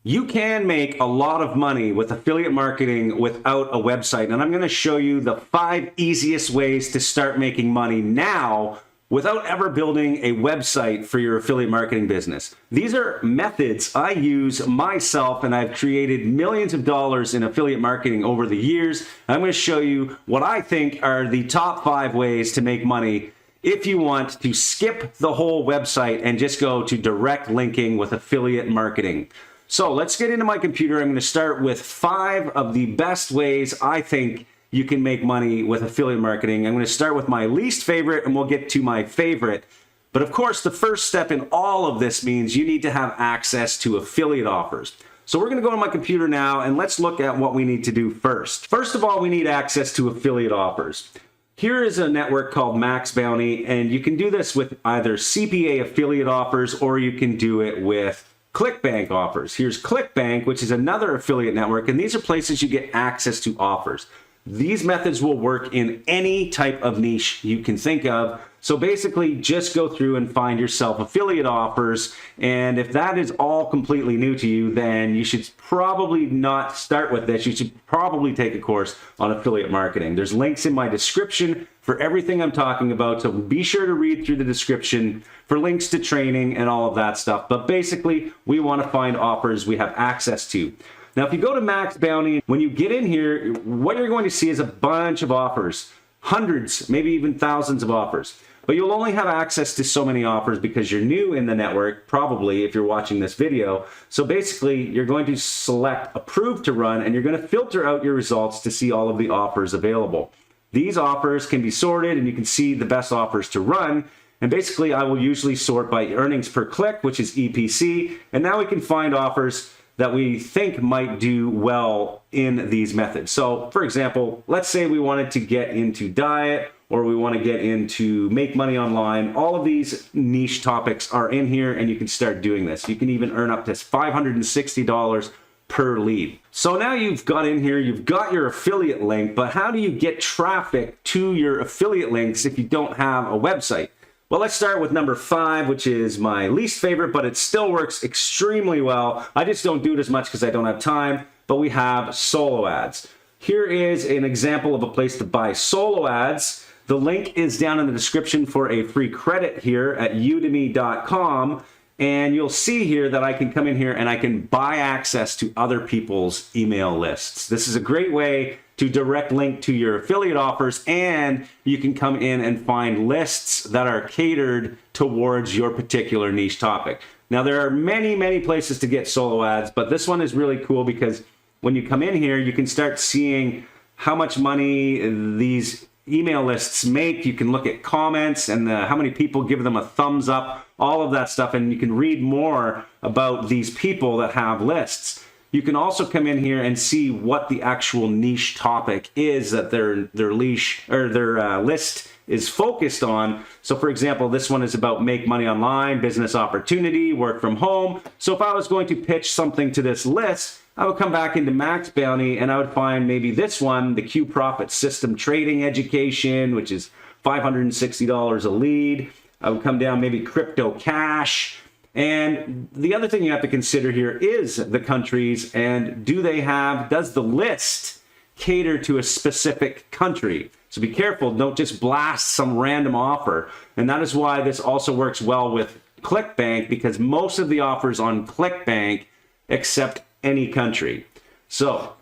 You can make a lot of money with affiliate marketing without a website, and I'm going to show you the 5 easiest ways to start making money now without ever building a website for your affiliate marketing business. These are methods I use myself, and I've created millions of dollars in affiliate marketing over the years. I'm going to show you what I think are the top 5 ways to make money if you want to skip the whole website and just go to direct linking with affiliate marketing. So let's get into my computer. I'm going to start with 5 of the best ways I think you can make money with affiliate marketing. I'm going to start with my least favorite and we'll get to my favorite. But of course, the first step in all of this means you need to have access to affiliate offers. So we're going to go to my computer now and let's look at what we need to do first. First of all, we need access to affiliate offers. Here is a network called Max Bounty, and you can do this with either CPA affiliate offers or you can do it with ClickBank offers. Here's ClickBank, which is another affiliate network, and these are places you get access to offers. These methods will work in any type of niche you can think of. So basically, just go through and find yourself affiliate offers, and if that is all completely new to you, then you should probably not start with this. You should probably take a course on affiliate marketing. There's links in my description for everything I'm talking about, so be sure to read through the description for links to training and all of that stuff. But basically, we want to find offers we have access to. Now, if you go to Max Bounty, when you get in here, what you're going to see is a bunch of offers, hundreds, maybe even thousands of offers. But you'll only have access to so many offers because you're new in the network, probably if you're watching this video. So basically, you're going to select Approve to Run, and you're going to filter out your results to see all of the offers available. These offers can be sorted, and you can see the best offers to run. And basically, I will usually sort by earnings per click, which is EPC. And now we can find offers that we think might do well in these methods. So for example, let's say we wanted to get into diet, or we want to get into make money online. All of these niche topics are in here, and you can start doing this. You can even earn up to $560 per lead. So now you've got in here, you've got your affiliate link, but how do you get traffic to your affiliate links if you don't have a website? Well, let's start with number 5, which is my least favorite, but it still works extremely well. I just don't do it as much because I don't have time, but we have solo ads. Here is an example of a place to buy solo ads. The link is down in the description for a free credit here at udemy.com. And you'll see here that I can come in here and I can buy access to other people's email lists. This is a great way to direct link to your affiliate offers, and you can come in and find lists that are catered towards your particular niche topic. Now, there are many, many places to get solo ads, but this one is really cool because when you come in here, you can start seeing how much money these email lists make. You can look at comments and how many people give them a thumbs up, all of that stuff, and you can read more about these people that have lists. You can also come in here and see what the actual niche topic is that their list is focused on. So for example, this one is about make money online, business opportunity, work from home. So if I was going to pitch something to this list, I would come back into Max Bounty and I would find maybe this one, the Q Profit System Trading Education, which is $560 a lead. I would come down maybe Crypto Cash. And the other thing you have to consider here is the countries, and does the list cater to a specific country? So be careful, don't just blast some random offer. And that is why this also works well with ClickBank, because most of the offers on ClickBank accept any country. So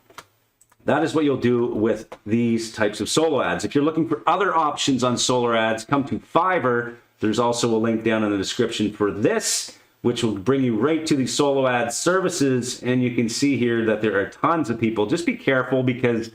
that is what you'll do with these types of solo ads. If you're looking for other options on solo ads, come to Fiverr. There's also a link down in the description for this, which will bring you right to the solo ad services. And you can see here that there are tons of people. Just be careful because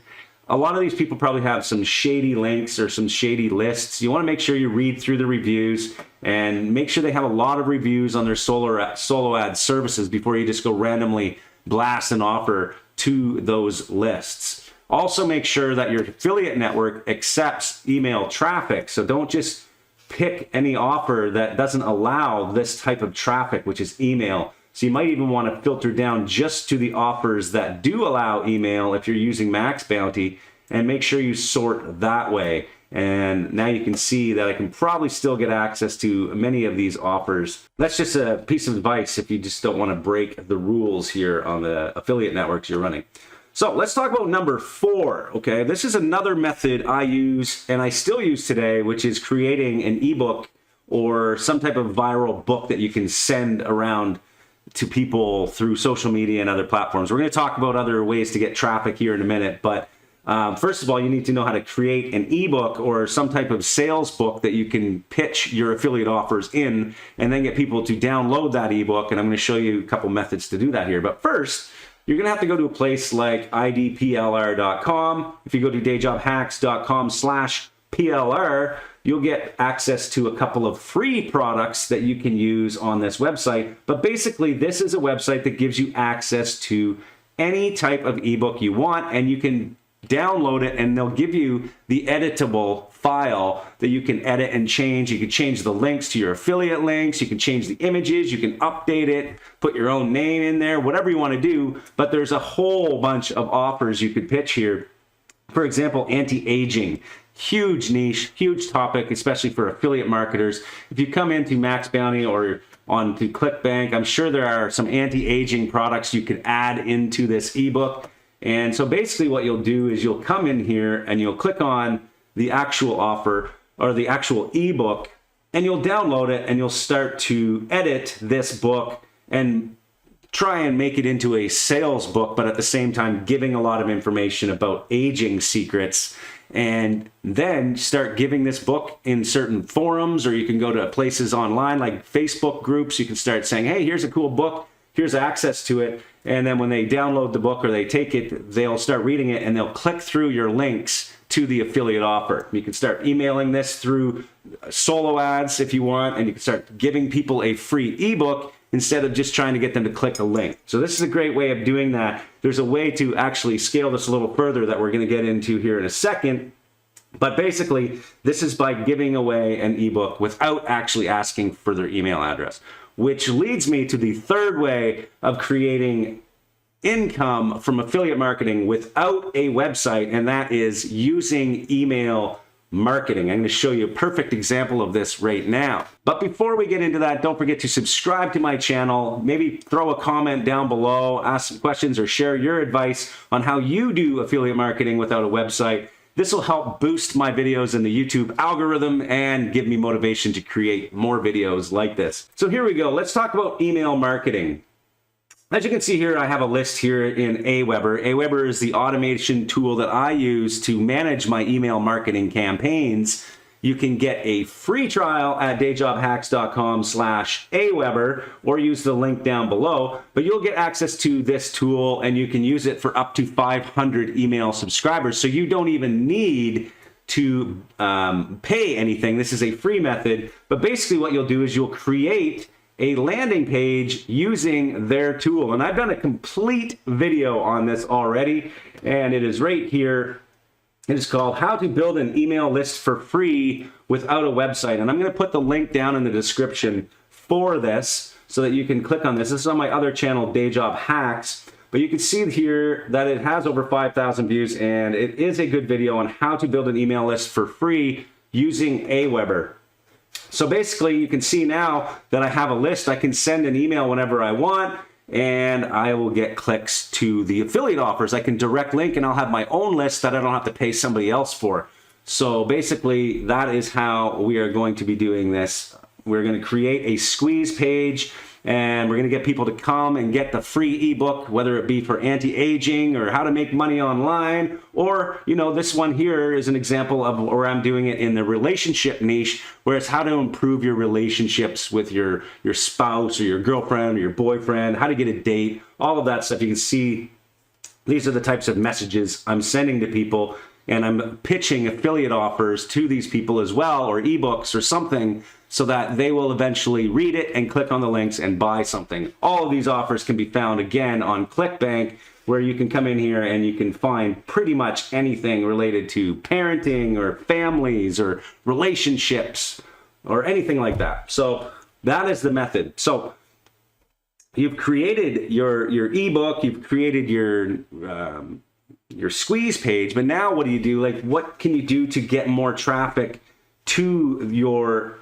a lot of these people probably have some shady links or some shady lists. You want to make sure you read through the reviews and make sure they have a lot of reviews on their solo ad services before you just go randomly blast an offer to those lists. Also make sure that your affiliate network accepts email traffic. So don't just pick any offer that doesn't allow this type of traffic, which is email. So you might even want to filter down just to the offers that do allow email if you're using Max Bounty, and make sure you sort that way. And now you can see that I can probably still get access to many of these offers. That's just a piece of advice if you just don't want to break the rules here on the affiliate networks you're running. So let's talk about number 4, okay? This is another method I use and I still use today, which is creating an ebook or some type of viral book that you can send around to people through social media and other platforms. We're going to talk about other ways to get traffic here in a minute, but first of all, you need to know how to create an ebook or some type of sales book that you can pitch your affiliate offers in and then get people to download that ebook. And I'm going to show you a couple methods to do that here. But first, you're going to have to go to a place like idplr.com. If you go to dayjobhacks.com/PLR, you'll get access to a couple of free products that you can use on this website. But basically, this is a website that gives you access to any type of ebook you want, and you can download it and they'll give you the editable file that you can edit and change. You can change the links to your affiliate links, you can change the images, you can update it, put your own name in there, whatever you want to do. But there's a whole bunch of offers you could pitch here. For example, anti-aging. Huge niche, huge topic, especially for affiliate marketers. If you come into Max Bounty or onto ClickBank, I'm sure there are some anti-aging products you could add into this ebook. And so basically what you'll do is you'll come in here and you'll click on the actual offer or the actual ebook and you'll download it and you'll start to edit this book and try and make it into a sales book, but at the same time giving a lot of information about aging secrets. And then start giving this book in certain forums, or you can go to places online like Facebook groups. You can start saying, hey, here's a cool book, here's access to it. And then when they download the book or they take it, they'll start reading it and they'll click through your links to the affiliate offer. You can start emailing this through solo ads if you want, and you can start giving people a free ebook instead of just trying to get them to click a link. So this is a great way of doing that. There's a way to actually scale this a little further that we're going to get into here in a second. But basically, this is by giving away an ebook without actually asking for their email address, which leads me to the third way of creating income from affiliate marketing without a website, and that is using email marketing. I'm going to show you a perfect example of this right now. But before we get into that, don't forget to subscribe to my channel. Maybe throw a comment down below, ask some questions, or share your advice on how you do affiliate marketing without a website. This will help boost my videos in the YouTube algorithm and give me motivation to create more videos like this. So here we go. Let's talk about email marketing. As you can see here, I have a list here in Aweber. Aweber is the automation tool that I use to manage my email marketing campaigns. You can get a free trial at dayjobhacks.com/Aweber or use the link down below, but you'll get access to this tool and you can use it for up to 500 email subscribers. So you don't even need to pay anything. This is a free method, but basically what you'll do is you'll create a landing page using their tool. And I've done a complete video on this already, and it is right here. It is called How to Build an Email List for Free Without a Website. And I'm going to put the link down in the description for this so that you can click on this. This is on my other channel, Day Job Hacks. But you can see here that it has over 5,000 views, and it is a good video on how to build an email list for free using Aweber. So basically, you can see now that I have a list. I can send an email whenever I want, and I will get clicks to the affiliate offers. I can direct link, and I'll have my own list that I don't have to pay somebody else for. So basically, that is how we are going to be doing this. We're going to create a squeeze page, and we're going to get people to come and get the free ebook, whether it be for anti-aging or how to make money online, or, you know, this one here is an example of where I'm doing it in the relationship niche, where it's how to improve your relationships with your spouse or your girlfriend or your boyfriend, how to get a date, all of that stuff. You can see these are the types of messages I'm sending to people, and I'm pitching affiliate offers to these people as well, or ebooks or something, so that they will eventually read it and click on the links and buy something. All of these offers can be found again on ClickBank, where you can come in here and you can find pretty much anything related to parenting or families or relationships or anything like that. So that is the method. So you've created your ebook, you've created your your squeeze page. But now what do you do? Like, what can you do to get more traffic to your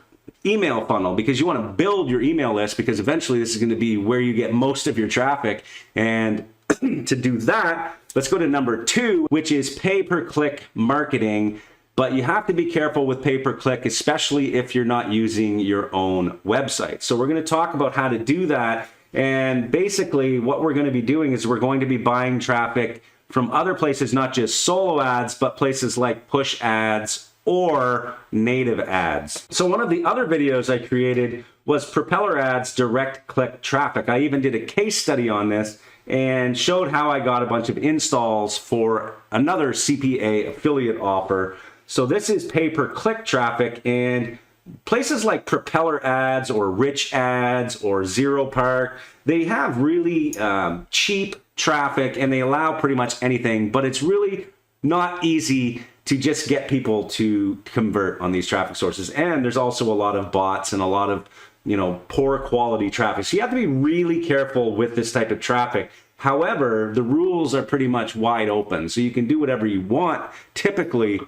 email funnel? Because you want to build your email list, because eventually this is going to be where you get most of your traffic. And to do that, let's go to number 2, which is pay-per-click marketing. But you have to be careful with pay-per-click, especially if you're not using your own website. So we're going to talk about how to do that. And basically what we're going to be doing is we're going to be buying traffic from other places, not just solo ads, but places like push ads or native ads. So one of the other videos I created was Propeller ads direct click traffic. I even did a case study on this and showed how I got a bunch of installs for another CPA affiliate offer. So this is pay-per-click traffic, and places like Propeller ads or Rich ads or Zero Park, they have really cheap traffic and they allow pretty much anything, but it's really not easy to just get people to convert on these traffic sources. And there's also a lot of bots and a lot of, poor quality traffic. So you have to be really careful with this type of traffic. However, the rules are pretty much wide open. So you can do whatever you want typically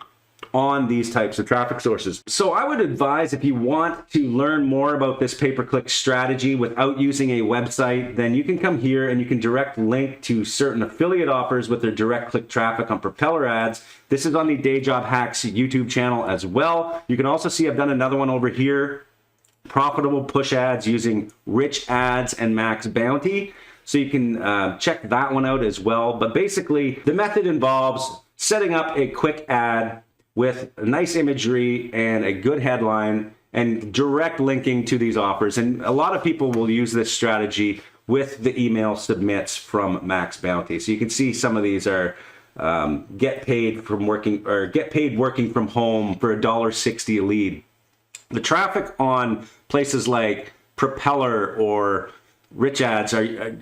on these types of traffic sources. So I would advise, if you want to learn more about this pay-per-click strategy without using a website, then you can come here and you can direct link to certain affiliate offers with their direct click traffic on Propeller ads. This is on the Day Job Hacks YouTube channel as well. You can also see I've done another one over here, profitable push ads using Rich ads and Max Bounty. So you can check that one out as well. But basically the method involves setting up a quick ad with nice imagery and a good headline and direct linking to these offers. And a lot of people will use this strategy with the email submits from Max Bounty. So you can see some of these are get paid working from home for $1.60 a lead. The traffic on places like Propeller or Rich ads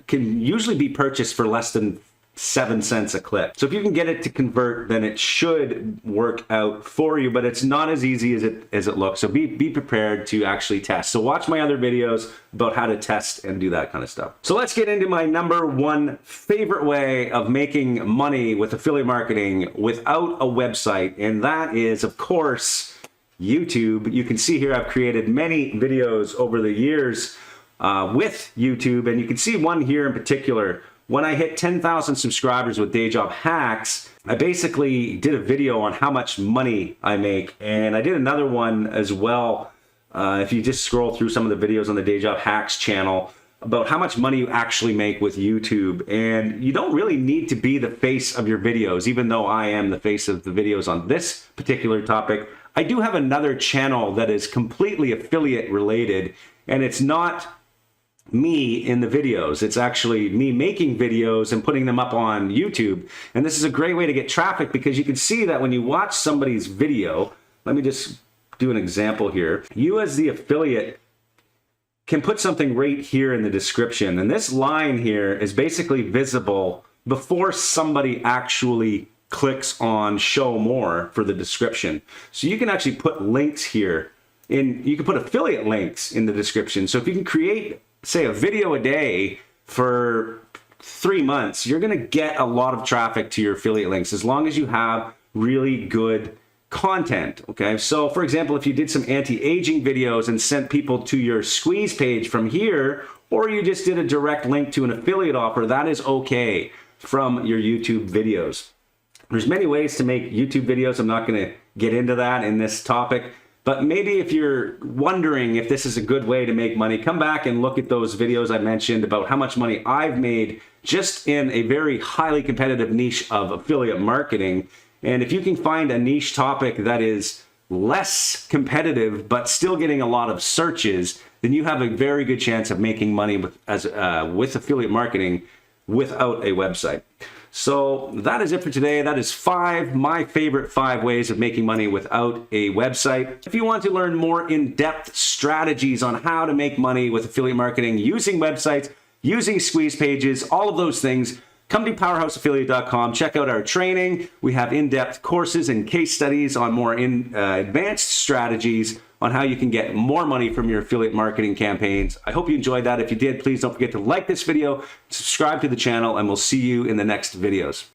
can usually be purchased for less than 7 cents a click. So if you can get it to convert, then it should work out for you, but it's not as easy as it looks. So be prepared to actually test. So watch my other videos about how to test and do that kind of stuff. So let's get into my number 1 favorite way of making money with affiliate marketing without a website, and that is, of course, YouTube. You can see here I've created many videos over the years with YouTube, and you can see one here in particular. When I hit 10,000 subscribers with Day Job Hacks, I basically did a video on how much money I make. And I did another one as well, if you just scroll through some of the videos on the Day Job Hacks channel, about how much money you actually make with YouTube. And you don't really need to be the face of your videos, even though I am the face of the videos on this particular topic. I do have another channel that is completely affiliate related, and it's not me in the videos. It's actually me making videos and putting them up on YouTube. And this is a great way to get traffic, because you can see that when you watch somebody's video, let me just do an example here. You as the affiliate can put something right here in the description. And this line here is basically visible before somebody actually clicks on show more for the description. So you can actually put links here you can put affiliate links in the description. So if you can create, say, a video a day for 3 months, you're going to get a lot of traffic to your affiliate links as long as you have really good content. Okay, so for example, if you did some anti-aging videos and sent people to your squeeze page from here, or you just did a direct link to an affiliate offer, that is okay from your YouTube videos. There's many ways to make YouTube videos. I'm not going to get into that in this topic. But maybe if you're wondering if this is a good way to make money, come back and look at those videos I mentioned about how much money I've made just in a very highly competitive niche of affiliate marketing. And if you can find a niche topic that is less competitive but still getting a lot of searches, then you have a very good chance of making money with affiliate marketing without a website. So that is it for today. That is my favorite 5 ways of making money without a website. If you want to learn more in-depth strategies on how to make money with affiliate marketing using websites, using squeeze pages, all of those things, come to powerhouseaffiliate.com. Check out our training. We have in-depth courses and case studies on more advanced strategies on how you can get more money from your affiliate marketing campaigns. I hope you enjoyed that. If you did, please don't forget to like this video, subscribe to the channel, and we'll see you in the next videos.